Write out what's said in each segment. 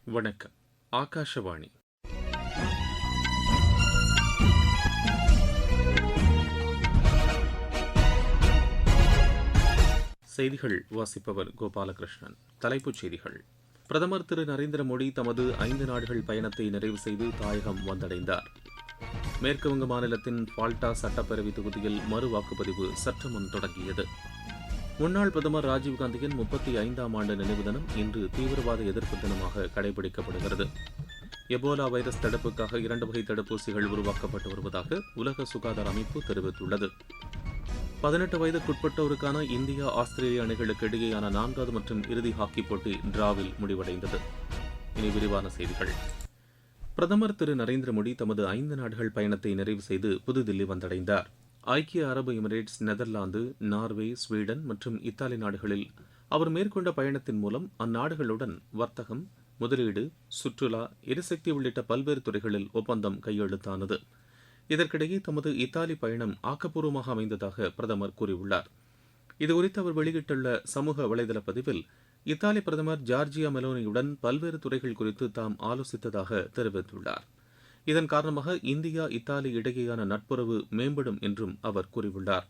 வணக்கம். ஆகாஷவாணி. செய்திகள் வாசிப்பவர் கோபாலகிருஷ்ணன். தலைப்புச் செய்திகள். பிரதமர் திரு நரேந்திர மோடி தமது 5 நாடுகள் பயணத்தை நிறைவு செய்து தாயகம் வந்தடைந்தார். மேற்குவங்க மாநிலத்தின் பால்டா சட்டப்பேரவை தொகுதியில் மறு வாக்குப்பதிவு சற்று முன் தொடங்கியது. முன்னாள் பிரதமர் ராஜீவ்காந்தியின் 35ஆம் ஆண்டு நினைவு தினம் இன்று தீவிரவாத எதிர்ப்பு தினமாக கடைபிடிக்கப்படுகிறது. எபோலா வைரஸ் தடுப்புக்காக 2 வகை தடுப்பூசிகள் உருவாக்கப்பட்டு வருவதாக உலக சுகாதார அமைப்பு தெரிவித்துள்ளது. 18 வயதுக்குட்பட்டோருக்கான இந்தியா ஆஸ்திரேலிய அணிகளுக்கு இடையேயான 4வது மற்றும் இறுதி ஹாக்கி போட்டி டிராவில் முடிவடைந்தது. இனி விரிவான செய்திகள். பிரதமர் திரு நரேந்திர மோடி தமது 5 நாடுகள் பயணத்தை நிறைவு செய்து புதுதில்லி வந்தடைந்தார். ஐக்கிய அரபு எமிரேட்ஸ், நெதர்லாந்து, நார்வே, ஸ்வீடன் மற்றும் இத்தாலி நாடுகளில் அவர் மேற்கொண்ட பயணத்தின் மூலம் அந்நாடுகளுடன் வர்த்தகம், முதலீடு, சுற்றுலா, எரிசக்தி உள்ளிட்ட பல்வேறு துறைகளில் ஒப்பந்தம் கையெழுத்தானது. இதற்கிடையே தமது இத்தாலி பயணம் ஆக்கப்பூர்வமாக அமைந்ததாக பிரதமர் கூறியுள்ளார். இதுகுறித்து அவர் வெளியிட்டுள்ள சமூக வலைதள பதிவில், இத்தாலி பிரதமர் ஜார்ஜியா மெலோனியுடன் பல்வேறு துறைகள் குறித்து தாம் ஆலோசித்ததாக தெரிவித்துள்ளார். இதன் காரணமாக இந்தியா இத்தாலி இடையேயான நட்புறவு மேம்படும் என்றும் அவர் கூறியுள்ளார்.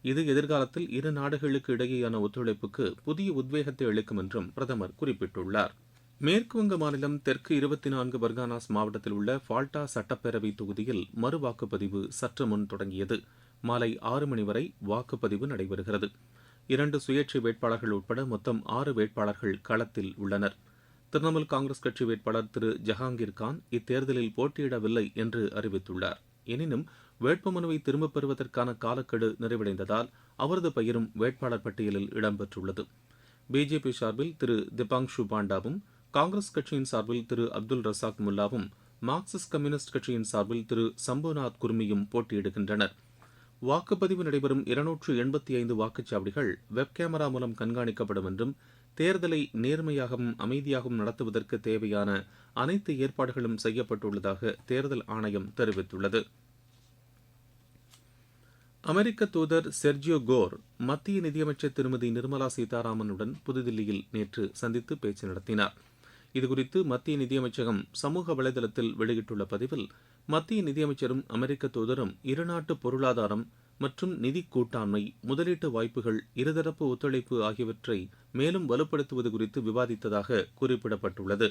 இது எதிர்காலத்தில் இரு நாடுகளுக்கு இடையேயான ஒத்துழைப்புக்கு புதிய உத்வேகத்தை அளிக்கும் என்றும் பிரதமர் குறிப்பிட்டுள்ளார். மேற்குவங்க மாநிலம் தெற்கு 24 பர்கானாஸ் மாவட்டத்தில் உள்ள பால்டா சட்டப்பேரவை தொகுதியில் மறு வாக்குப்பதிவு சற்று முன் தொடங்கியது. மாலை 6 மணி வரை வாக்குப்பதிவு நடைபெறுகிறது. 2 சுயேட்சை வேட்பாளர்கள் உட்பட மொத்தம் 6 வேட்பாளர்கள் களத்தில் உள்ளனர். திரிணாமுல் காங்கிரஸ் கட்சி வேட்பாளர் திரு ஜஹாங்கீர் கான் இத்தேர்தலில் போட்டியிடவில்லை என்று அறிவித்துள்ளார். எனினும் வேட்புமனுவை திரும்பப் பெறுவதற்கான காலக்கெடு நிறைவடைந்ததால் அவரது பெயரும் வேட்பாளர் பட்டியலில் இடம்பெற்றுள்ளது. பிஜேபி சார்பில் திரு திபாங்ஷு பாண்டாவும், காங்கிரஸ் கட்சியின் சார்பில் திரு அப்துல் ரசாக் முல்லாவும், மார்க்சிஸ்ட் கம்யூனிஸ்ட் கட்சியின் சார்பில் திரு சம்புநாத் குர்மியும் போட்டியிடுகின்றனர். வாக்குப்பதிவு நடைபெறும் 285 வாக்குச்சாவடிகள் வெப் கேமரா மூலம் கண்காணிக்கப்படும் என்றும் தேர்தலை நேர்மையாகவும் அமைதியாகவும் நடத்துவதற்கு தேவையான அனைத்து ஏற்பாடுகளும் செய்யப்பட்டுள்ளதாக தேர்தல் ஆணையம் தெரிவித்துள்ளது. அமெரிக்க தூதர் செர்ஜியோ கோர் மத்திய நிதியமைச்சர் திருமதி நிர்மலா சீதாராமனுடன் புதுதில்லியில் நேற்று சந்தித்து பேச்சு நடத்தினார். இதுகுறித்து மத்திய நிதியமைச்சகம் சமூக வலைதளத்தில் வெளியிட்டுள்ள பதிவில், மத்திய நிதியமைச்சரும் அமெரிக்க தூதரும் இருநாட்டு பொருளாதாரம் மற்றும் நிதி கூட்டாண்மை, முதலீட்டு வாய்ப்புகள், இருதரப்பு ஒத்துழைப்பு ஆகியவற்றை மேலும் வலுப்படுத்துவது குறித்து விவாதித்ததாக குறிப்பிடப்பட்டுள்ளது.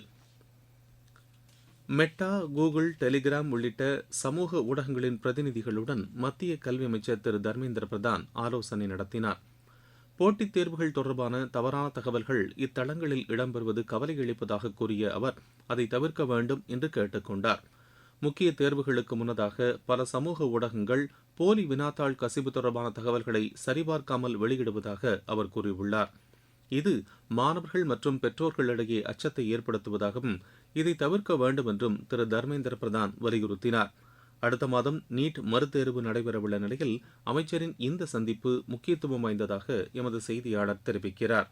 மெட்டா, கூகுள், டெலிகிராம் உள்ளிட்ட சமூக ஊடகங்களின் பிரதிநிதிகளுடன் மத்திய கல்வி அமைச்சர் திரு தர்மேந்திர பிரதான் ஆலோசனை நடத்தினார். போட்டித் தேர்வுகள் தொடர்பான தவறான தகவல்கள் இத்தளங்களில் இடம்பெறுவது கவலை அளிப்பதாக கூறிய அவர் அதை தவிர்க்க வேண்டும் என்று கேட்டுக் கொண்டார். முக்கிய தேர்வுகளுக்கு முன்னதாக பல சமூக ஊடகங்கள் போலி வினாத்தாள் கசிவு தொடர்பான தகவல்களை சரிபார்க்காமல் வெளியிடுவதாக அவர் கூறியுள்ளார். இது மாணவர்கள் மற்றும் பெற்றோர்களிடையே அச்சத்தை ஏற்படுத்துவதாகவும் இதை தவிர்க்க வேண்டும் என்றும் திரு தர்மேந்திர பிரதான் வலியுறுத்தினார். அடுத்த மாதம் நீட் மறுதேர்வு நடைபெறவுள்ள நிலையில் அமைச்சரின் இந்த சந்திப்பு முக்கியத்துவம் வாய்ந்ததாக எமது செய்தியாளர் தெரிவிக்கிறார்.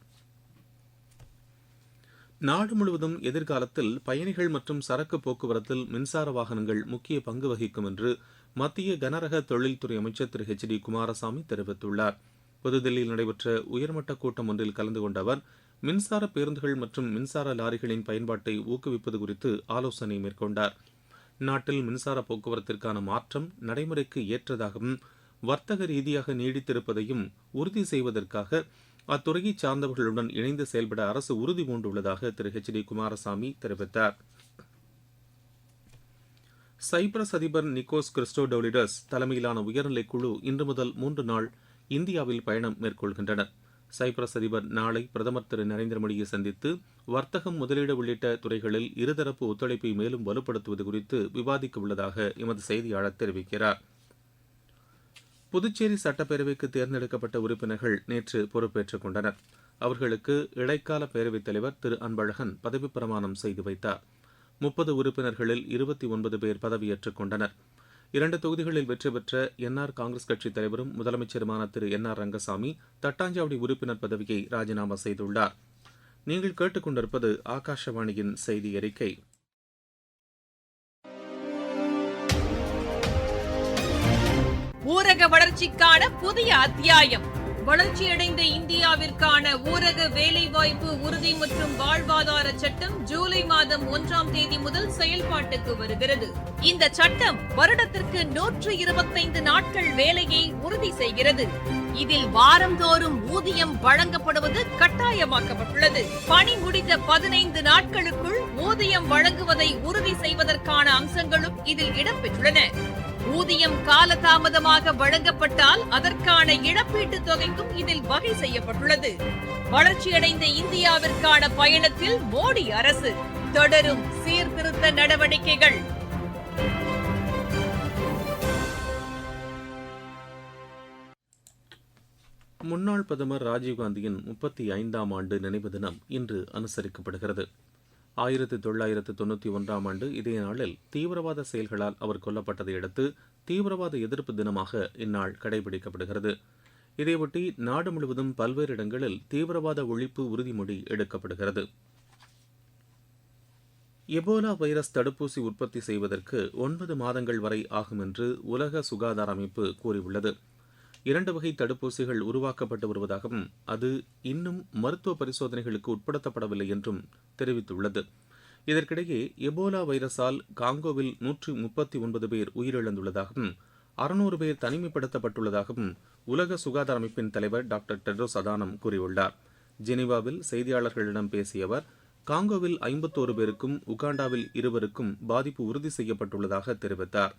நாடு முழுவதும் எதிர்காலத்தில் பயணிகள் மற்றும் சரக்கு போக்குவரத்தில் மின்சார வாகனங்கள் முக்கிய பங்கு வகிக்கும் என்று மத்திய கனரக தொழில்துறை அமைச்சர் திரு H.D. குமாரசாமி தெரிவித்துள்ளார். புதுதில்லியில் நடைபெற்ற உயர்மட்ட கூட்டம் ஒன்றில் கலந்து கொண்ட அவர் மின்சார பேருந்துகள் மற்றும் மின்சார லாரிகளின் பயன்பாட்டை ஊக்குவிப்பது குறித்து ஆலோசனை மேற்கொண்டார். நாட்டில் மின்சார போக்குவரத்திற்கான மாற்றம் நடைமுறைக்கு ஏற்றதாகவும் வர்த்தக ரீதியாக நீடித்திருப்பதையும் உறுதி செய்வதற்காக அத்துறையை சார்ந்தவர்களுடன் இணைந்து செயல்பட அரசு உறுதி பூண்டுள்ளதாக திரு H.D. குமாரசாமி தெரிவித்தார். சைப்ரஸ் அதிபர் நிக்கோஸ் கிறிஸ்டோடோலிடஸ் தலைமையிலான உயர்நிலைக் குழு இன்று முதல் 3 நாள் இந்தியாவில் பயணம் மேற்கொள்கின்றனர். சைப்ரஸ் அதிபர் நாளை பிரதமர் திரு நரேந்திர மோடியை சந்தித்து வர்த்தகம், முதலீடு உள்ளிட்ட துறைகளில் இருதரப்பு ஒத்துழைப்பை மேலும் வலுப்படுத்துவது குறித்து விவாதிக்க உள்ளதாக எமது செய்தியாளர் தெரிவிக்கிறார். புதுச்சேரி சட்டப்பேரவைக்கு தேர்ந்தெடுக்கப்பட்ட உறுப்பினர்கள் நேற்று பொறுப்பேற்றுக் கொண்டனர். அவர்களுக்கு இடைக்கால பேரவைத் தலைவர் திரு அன்பழகன் பதவிப் பிரமாணம் செய்து வைத்தார். 30 உறுப்பினர்களில் 29 பேர் பதவியேற்றுக் கொண்டனர். 2 தொகுதிகளில் வெற்றி பெற்ற என்ஆர் காங்கிரஸ் கட்சித் தலைவரும் முதலமைச்சருமான திரு NR ரங்கசாமி தட்டாஞ்சாவடி உறுப்பினர் பதவியை ராஜினாமா செய்துள்ளார். நீங்கள் கேட்டுக்கொண்டிருப்பது ஆகாஷவாணியின் செய்தி அறிக்கை. ஊரக வளர்ச்சிக்கான புதிய அத்தியாயம். வளர்ச்சியடைந்த இந்தியாவிற்கான ஊரக வேலைவாய்ப்பு உறுதி மற்றும் வாழ்வாதார சட்டம் ஜூலை மாதம் 1ஆம் தேதி முதல் செயல்பாட்டுக்கு வருகிறது. இந்த சட்டம் வருடத்திற்கு 125 நாட்கள் வேலையை உறுதி செய்கிறது. இதில் வாரந்தோறும் ஊதியம் வழங்கப்படுவது கட்டாயமாக்கப்பட்டுள்ளது. பணி முடிந்த 15 நாட்களுக்குள் ஊதியம் வழங்குவதை உறுதி செய்வதற்கான அம்சங்களும் இதில் இடம்பெற்றுள்ளன. ஊதியம் காலதாமதமாக வழங்கப்பட்டால் அதற்கான இழப்பீட்டுத் தொகைக்கும் இதில் வகை செய்யப்பட்டுள்ளது. வளர்ச்சியடைந்த இந்தியாவிற்கான பயணத்தில் மோடி அரசு தொடரும் சீர்திருத்த நடவடிக்கைகள். முன்னாள் பிரதமர் ராஜீவ்காந்தியின் 35ஆம் ஆண்டு நினைவு தினம் இன்று அனுசரிக்கப்படுகிறது. 1991ஆம் ஆண்டு இதே நாளில் தீவிரவாத செயல்களால் அவர் கொல்லப்பட்டதை அடுத்து தீவிரவாத எதிர்ப்பு தினமாக இந்நாள் கடைபிடிக்கப்படுகிறது. இதையொட்டி நாடு முழுவதும் பல்வேறு இடங்களில் தீவிரவாத ஒழிப்பு உறுதிமொழி எடுக்கப்படுகிறது. எபோலா வைரஸ் தடுப்பூசி உற்பத்தி செய்வதற்கு 9 மாதங்கள் வரை ஆகும் என்று உலக சுகாதார அமைப்பு கூறியுள்ளது. 2 வகை தடுப்பூசிகள் உருவாக்கப்பட்டு வருவதாகவும் அது இன்னும் மருத்துவ பரிசோதனைகளுக்கு உட்படுத்தப்படவில்லை என்றும் தெரிவித்துள்ளது. இதற்கிடையே எபோலா வைரஸால் காங்கோவில் 139 பேர் உயிரிழந்துள்ளதாகவும் 600 பேர் தனிமைப்படுத்தப்பட்டுள்ளதாகவும் உலக சுகாதார அமைப்பின் தலைவர் டாக்டர் டெட்ரோஸ் அதானம் கூறியுள்ளார். ஜெனீவாவில் செய்தியாளர்களிடம் பேசிய அவர், காங்கோவில் 51 பேருக்கும் உகாண்டாவில் 2 பாதிப்பு உறுதி செய்யப்பட்டுள்ளதாக தெரிவித்தார்.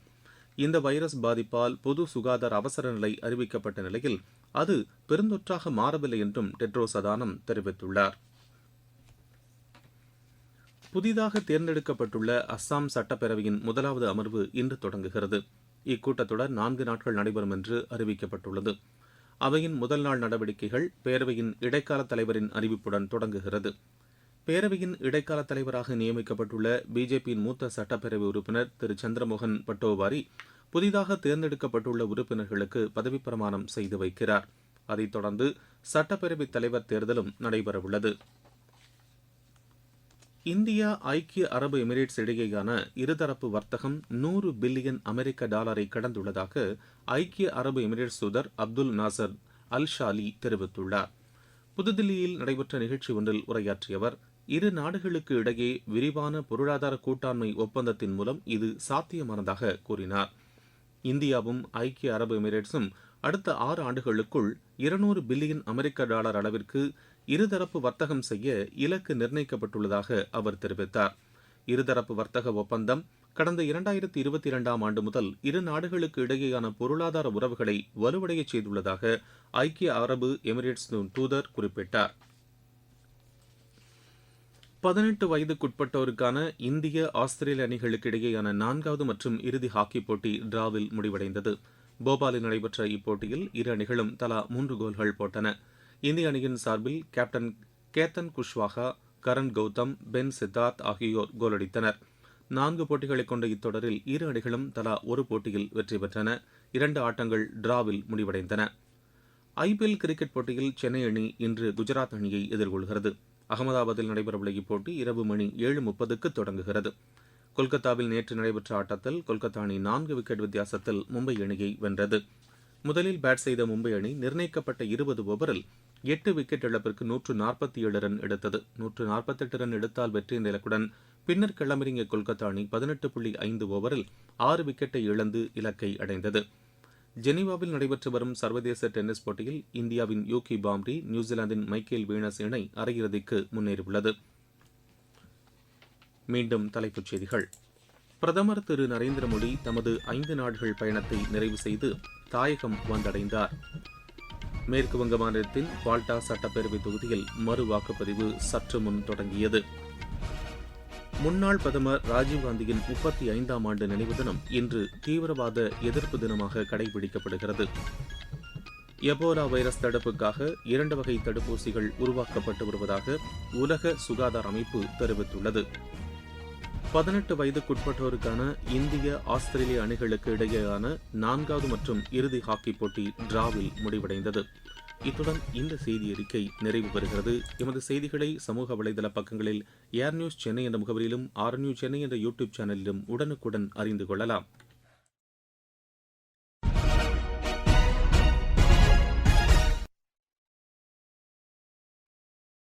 இந்த வைரஸ் பாதிப்பால் பொது சுகாதார அவசர நிலை அறிவிக்கப்பட்ட நிலையில் அது பெருந்தொற்றாக மாறவில்லை என்றும் டெட்ரோஸ் அதானம் தெரிவித்துள்ளார். புதிதாக தேர்ந்தெடுக்கப்பட்டுள்ள அஸ்ஸாம் சட்டப்பேரவையின் 1வது அமர்வு இன்று தொடங்குகிறது. இக்கூட்டத்தொடர் 4 நாட்கள் நடைபெறும் என்று அறிவிக்கப்பட்டுள்ளது. அவையின் முதல் நாள் நடவடிக்கைகள் பேரவையின் இடைக்கால தலைவரின் அறிவிப்புடன் தொடங்குகிறது. பேரவையின் இடைக்கால தலைவராக நியமிக்கப்பட்டுள்ள பிஜேபியின் மூத்த சட்டப்பேரவை உறுப்பினர் திரு சந்திரமோகன் பட்டோவாரி புதிதாக தேர்ந்தெடுக்கப்பட்டுள்ள உறுப்பினர்களுக்கு பதவிப் பிரமாணம் செய்து வைக்கிறார். அதைத் தொடர்ந்து சட்டப்பேரவைத் தலைவர் தேர்தலும் நடைபெறவுள்ளது. இந்தியா ஐக்கிய அரபு எமிரேட்ஸ் இடையேயான இருதரப்பு வர்த்தகம் 100 பில்லியன் அமெரிக்க டாலரை கடந்துள்ளதாக ஐக்கிய அரபு எமிரேட்ஸ் தூதர் அப்துல் நாசர் அல் ஷாலி தெரிவித்துள்ளார். புதுதில்லியில் நடைபெற்ற நிகழ்ச்சி ஒன்றில் உரையாற்றிய அவர், இரு நாடுகளுக்கு இடையே விரிவான பொருளாதார கூட்டாண்மை ஒப்பந்தத்தின் மூலம் இது சாத்தியமானதாக கூறினார். இந்தியாவும் ஐக்கிய அரபு எமிரேட்ஸும் அடுத்த 6 ஆண்டுகளுக்குள் 200 பில்லியன் அமெரிக்க டாலர் அளவிற்கு இருதரப்பு வர்த்தகம் செய்ய இலக்கு நிர்ணயிக்கப்பட்டுள்ளதாக அவர் தெரிவித்தார். இருதரப்பு வர்த்தக ஒப்பந்தம் கடந்த 2022ஆம் ஆண்டு முதல் இரு நாடுகளுக்கு இடையேயான பொருளாதார உறவுகளை வலுவடைய செய்துள்ளதாக ஐக்கிய அரபு எமிரேட்ஸ் தூதர் குறிப்பிட்டார். 18 வயதுக்குட்பட்டோருக்கான இந்திய ஆஸ்திரேலிய அணிகளுக்கு இடையேயான 4வது மற்றும் இறுதி ஹாக்கி போட்டி டிராவில் முடிவடைந்தது. போபாலில் நடைபெற்ற இப்போட்டியில் இரு அணிகளும் தலா 3 கோல்கள் போட்டன. இந்திய அணியின் சார்பில் கேப்டன் கேத்தன் குஷ்வாஹா, கரண் கௌதம், பென் சித்தார்த் ஆகியோர் கோலடித்தனர். 4 போட்டிகளை கொண்ட இத்தொடரில் இரு அணிகளும் தலா ஒரு போட்டியில் வெற்றி பெற்றன. 2 ஆட்டங்கள் டிராவில் முடிவடைந்தன. ஐபிஎல் கிரிக்கெட் போட்டியில் சென்னை அணி இன்று குஜராத் அணியை எதிர்கொள்கிறது. அகமதாபாத்தில் நடைபெறவுள்ள இப்போட்டி இரவு மணி 7:30க்கு தொடங்குகிறது. கொல்கத்தாவில் நேற்று நடைபெற்ற ஆட்டத்தில் கொல்கத்தா அணி 4 விக்கெட் வித்தியாசத்தில் மும்பை அணியை வென்றது. முதலில் பேட் செய்த மும்பை அணி நிர்ணயிக்கப்பட்ட 20 ஓவரில் 8 விக்கெட் இழப்பிற்கு 147 ரன் எடுத்தது. 148 ரன் எடுத்தால் வெற்றி என்ற இலக்குடன் பின்னர் களமிறங்கிய கொல்கத்தா அணி 18.5 ஓவரில் 6 விக்கெட்டை இழந்து இலக்கை அடைந்தது. ஜெனீவாவில் நடைபெற்று வரும் சர்வதேச டென்னிஸ் போட்டியில் இந்தியாவின் யூகி பாம்ரி, நியூசிலாந்தின் மைக்கேல் வீனஸ் இணை அரையிறுதிக்கு முன்னேறியுள்ளது. மீண்டும் தலைப்புச் செய்திகள். பிரதமர் திரு நரேந்திர மோடி தமது 5 நாடுகள் பயணத்தை நிறைவு செய்து தாயகம் வந்தடைந்தார். மேற்கு வங்க மாநிலத்தின் பால்டா சட்டப்பேரவை தொகுதியில் மறு வாக்குப்பதிவு சற்று முன் தொடங்கியது. முன்னாள் பிரதமர் ராஜீவ்காந்தியின் 35ஆம் ஆண்டு நினைவு தினம் இன்று தீவிரவாத எதிர்ப்பு தினமாக கடைபிடிக்கப்படுகிறது. எபோலா வைரஸ் தடுப்புக்காக 2 வகை தடுப்பூசிகள் உருவாக்கப்பட்டு வருவதாக உலக சுகாதார அமைப்பு தெரிவித்துள்ளது. 18 வயதுக்குட்பட்டோருக்கான இந்திய ஆஸ்திரேலிய அணிகளுக்கு இடையேயான 4வது மற்றும் இறுதி ஹாக்கி போட்டி டிராவில் முடிவடைந்தது. இத்துடன் இந்த செய்தி அறிக்கை நிறைவு பெறுகிறது. எமது செய்திகளை சமூக வலைதள பக்கங்களில் ஏர் நியூஸ் சென்னை என்ற முகவரியிலும், ஆர் நியூஸ் சென்னை என்ற யூடியூப் சேனலிலும் உடனுக்குடன் அறிந்து கொள்ளலாம்.